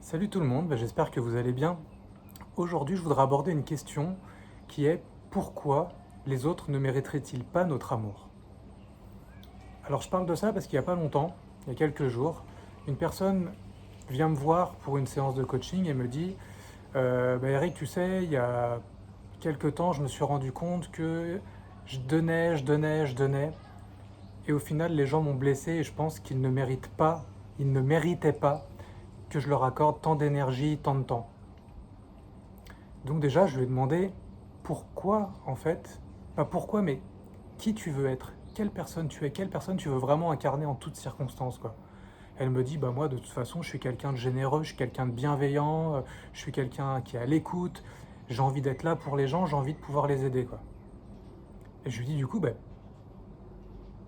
Salut tout le monde, j'espère que vous allez bien. Aujourd'hui, je voudrais aborder une question qui est pourquoi les autres ne mériteraient-ils pas notre amour? Alors je parle de ça parce qu'il n'y a pas longtemps, il y a quelques jours, une personne vient me voir pour une séance de coaching et me dit Eric, tu sais, il y a quelques temps, je me suis rendu compte que je donnais, et au final, les gens m'ont blessé et je pense qu'ils ne méritent pas, ils ne méritaient pas que je leur accorde tant d'énergie, tant de temps. Donc déjà, je lui ai demandé pourquoi, en fait, pas pourquoi, mais qui tu veux être, quelle personne tu es, quelle personne tu veux vraiment incarner en toutes circonstances, quoi. Elle me dit, moi, de toute façon, je suis quelqu'un de généreux, je suis quelqu'un de bienveillant, je suis quelqu'un qui est à l'écoute, j'ai envie d'être là pour les gens, j'ai envie de pouvoir les aider, quoi. Et je lui dis, du coup,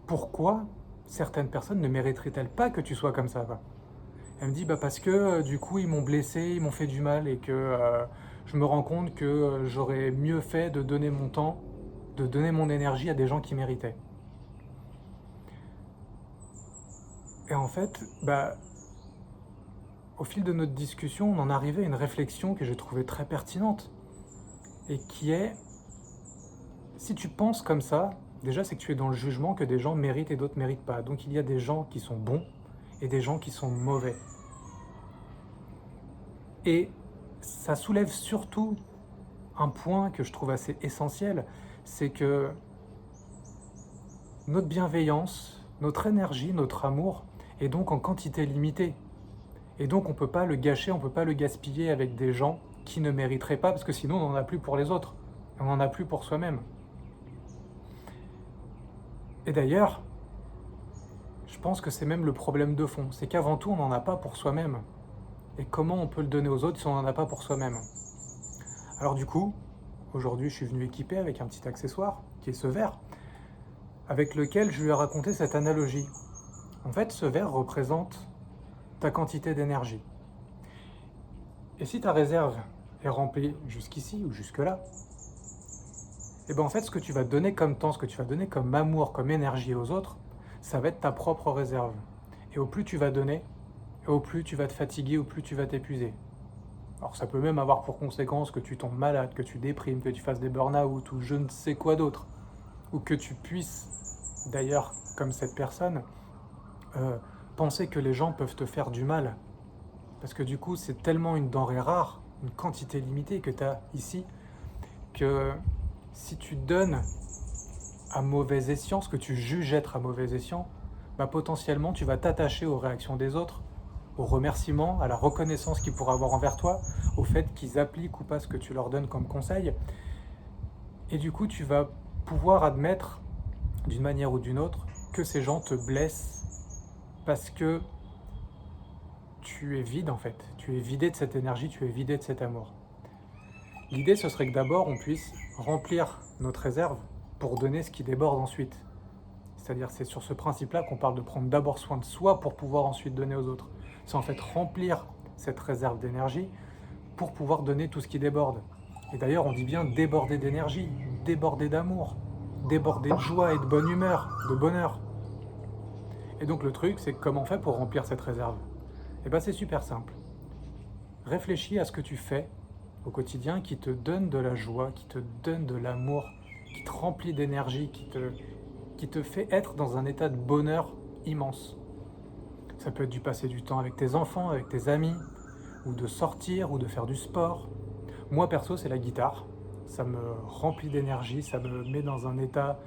pourquoi certaines personnes ne mériteraient-elles pas que tu sois comme ça, quoi? Elle me dit parce que du coup ils m'ont blessé, ils m'ont fait du mal et que je me rends compte que j'aurais mieux fait de donner mon temps, de donner mon énergie à des gens qui méritaient. Et en fait, au fil de notre discussion, on en arrivait à une réflexion que j'ai trouvée très pertinente et qui est, si tu penses comme ça, déjà c'est que tu es dans le jugement que des gens méritent et d'autres méritent pas. Donc il y a des gens qui sont bons et des gens qui sont mauvais. Et ça soulève surtout un point que je trouve assez essentiel, c'est que notre bienveillance, notre énergie, notre amour est donc en quantité limitée. Et donc on ne peut pas le gâcher, on ne peut pas le gaspiller avec des gens qui ne mériteraient pas, parce que sinon on n'en a plus pour les autres, on n'en a plus pour soi-même. Et d'ailleurs, je pense que c'est même le problème de fond, c'est qu'avant tout on n'en a pas pour soi-même. Et comment on peut le donner aux autres si on n'en a pas pour soi-même? Alors du coup, aujourd'hui je suis venu équipé avec un petit accessoire, qui est ce verre, avec lequel je lui ai raconté cette analogie. En fait, ce verre représente ta quantité d'énergie. Et si ta réserve est remplie jusqu'ici ou jusque-là, et en fait, ce que tu vas donner comme temps, ce que tu vas donner comme amour, comme énergie aux autres, ça va être ta propre réserve. Et au plus tu vas donner, et au plus tu vas te fatiguer, au plus tu vas t'épuiser. Alors ça peut même avoir pour conséquence que tu tombes malade, que tu déprimes, que tu fasses des burn-out ou je ne sais quoi d'autre. Ou que tu puisses, d'ailleurs, comme cette personne, penser que les gens peuvent te faire du mal. Parce que du coup, c'est tellement une denrée rare, une quantité limitée que tu as ici, que si tu donnes à mauvais escient ce que tu juges être à mauvais escient, potentiellement tu vas t'attacher aux réactions des autres, aux remerciements, à la reconnaissance qu'ils pourraient avoir envers toi, au fait qu'ils appliquent ou pas ce que tu leur donnes comme conseil. Et du coup, tu vas pouvoir admettre, d'une manière ou d'une autre, que ces gens te blessent parce que tu es vide en fait. Tu es vidé de cette énergie, tu es vidé de cet amour. L'idée, ce serait que d'abord, on puisse remplir notre réserve pour donner ce qui déborde ensuite. C'est-à-dire, c'est sur ce principe-là qu'on parle de prendre d'abord soin de soi pour pouvoir ensuite donner aux autres. C'est en fait remplir cette réserve d'énergie pour pouvoir donner tout ce qui déborde. Et d'ailleurs, on dit bien déborder d'énergie, déborder d'amour, déborder de joie et de bonne humeur, de bonheur. Et donc le truc, c'est comment on fait pour remplir cette réserve? C'est super simple. Réfléchis à ce que tu fais au quotidien qui te donne de la joie, qui te donne de l'amour, qui te remplit d'énergie, qui te fait être dans un état de bonheur immense. Ça peut être du passer du temps avec tes enfants, avec tes amis, ou de sortir, ou de faire du sport. Moi perso, c'est la guitare. Ça me remplit d'énergie, ça me met dans un état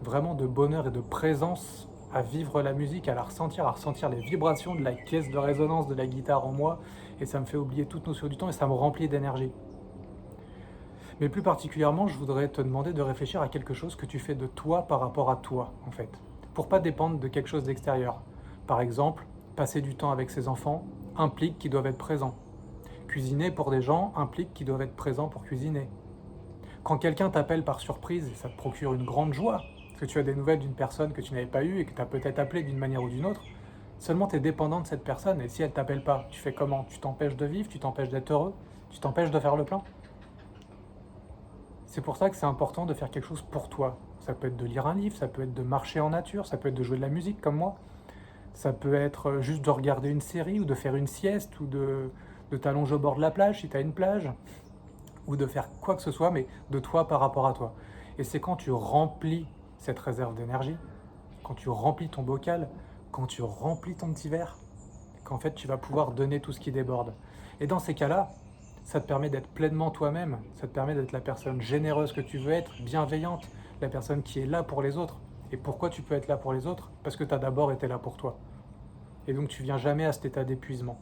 vraiment de bonheur et de présence à vivre la musique, à ressentir les vibrations de la caisse de résonance de la guitare en moi, et ça me fait oublier toute notion du temps et ça me remplit d'énergie. Mais plus particulièrement, je voudrais te demander de réfléchir à quelque chose que tu fais de toi par rapport à toi, en fait, pour pas dépendre de quelque chose d'extérieur. Par exemple, passer du temps avec ses enfants implique qu'ils doivent être présents. Cuisiner pour des gens implique qu'ils doivent être présents pour cuisiner. Quand quelqu'un t'appelle par surprise, ça te procure une grande joie, parce que tu as des nouvelles d'une personne que tu n'avais pas eue et que tu as peut-être appelée d'une manière ou d'une autre, seulement tu es dépendant de cette personne, et si elle ne t'appelle pas, tu fais comment? Tu t'empêches de vivre, tu t'empêches d'être heureux, tu t'empêches de faire le plein. C'est pour ça que c'est important de faire quelque chose pour toi. Ça peut être de lire un livre, ça peut être de marcher en nature, ça peut être de jouer de la musique comme moi, ça peut être juste de regarder une série ou de faire une sieste ou de t'allonger au bord de la plage si tu as une plage, ou de faire quoi que ce soit, mais de toi par rapport à toi. Et c'est quand tu remplis cette réserve d'énergie, quand tu remplis ton bocal, quand tu remplis ton petit verre, qu'en fait tu vas pouvoir donner tout ce qui déborde. Et dans ces cas-là, ça te permet d'être pleinement toi-même, ça te permet d'être la personne généreuse que tu veux être, bienveillante, la personne qui est là pour les autres. Et pourquoi tu peux être là pour les autres? Parce que tu as d'abord été là pour toi. Et donc tu viens jamais à cet état d'épuisement.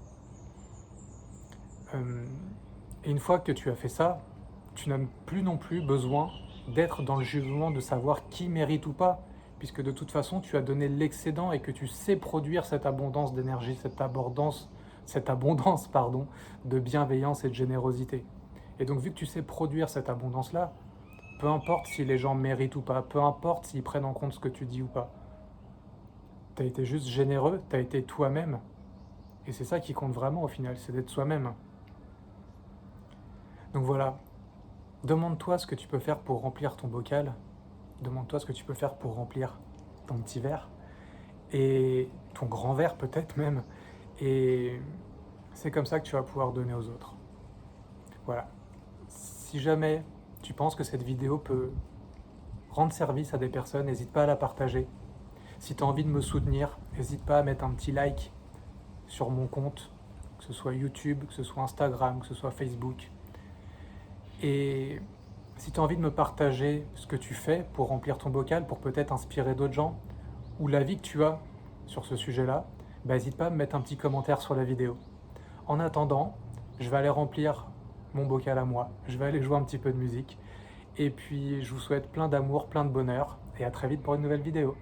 Et une fois que tu as fait ça, tu n'as plus non plus besoin d'être dans le jugement de savoir qui mérite ou pas, puisque de toute façon tu as donné l'excédent et que tu sais produire cette abondance d'énergie, cette abondance pardon, de bienveillance et de générosité. Et donc vu que tu sais produire cette abondance-là, peu importe si les gens méritent ou pas, peu importe s'ils prennent en compte ce que tu dis ou pas, tu as été juste généreux, tu as été toi-même. Et c'est ça qui compte vraiment au final, c'est d'être soi-même. Donc voilà, demande-toi ce que tu peux faire pour remplir ton bocal, demande-toi ce que tu peux faire pour remplir ton petit verre, et ton grand verre peut-être même, et c'est comme ça que tu vas pouvoir donner aux autres. Voilà. Si jamais tu penses que cette vidéo peut rendre service à des personnes, n'hésite pas à la partager. Si tu as envie de me soutenir, n'hésite pas à mettre un petit like sur mon compte, que ce soit YouTube, que ce soit Instagram, que ce soit Facebook. Et si tu as envie de me partager ce que tu fais pour remplir ton bocal, pour peut-être inspirer d'autres gens, ou l'avis que tu as sur ce sujet-là, n'hésite pas à me mettre un petit commentaire sur la vidéo. En attendant, je vais aller remplir mon bocal à moi, je vais aller jouer un petit peu de musique, et puis je vous souhaite plein d'amour, plein de bonheur, et à très vite pour une nouvelle vidéo.